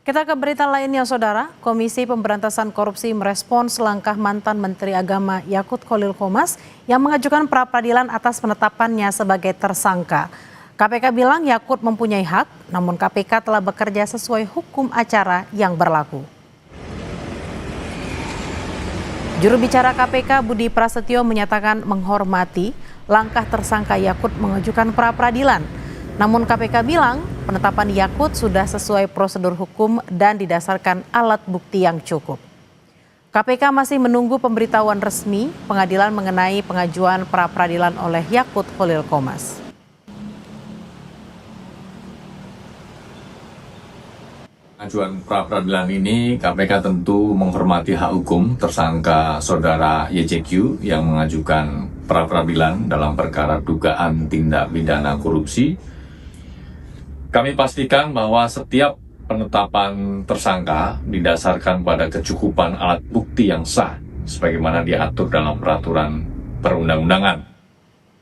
Kita ke berita lainnya, Saudara. Komisi Pemberantasan Korupsi merespons langkah mantan Menteri Agama Yakut Khalil Qomas yang mengajukan pra-peradilan atas penetapannya sebagai tersangka. KPK bilang Yakut mempunyai hak, namun KPK telah bekerja sesuai hukum acara yang berlaku. Juru bicara KPK Budi Prasetyo menyatakan menghormati langkah tersangka Yakut mengajukan pra-peradilan. Namun KPK bilang penetapan Yakut sudah sesuai prosedur hukum dan didasarkan alat bukti yang cukup. KPK masih menunggu pemberitahuan resmi pengadilan mengenai pengajuan pra-peradilan oleh Yakut Khalil Qomas. Pengajuan pra-peradilan ini KPK tentu menghormati hak hukum tersangka saudara YJQ yang mengajukan pra-peradilan dalam perkara dugaan tindak pidana korupsi. Kami pastikan bahwa setiap penetapan tersangka didasarkan pada kecukupan alat bukti yang sah sebagaimana diatur dalam peraturan perundang-undangan.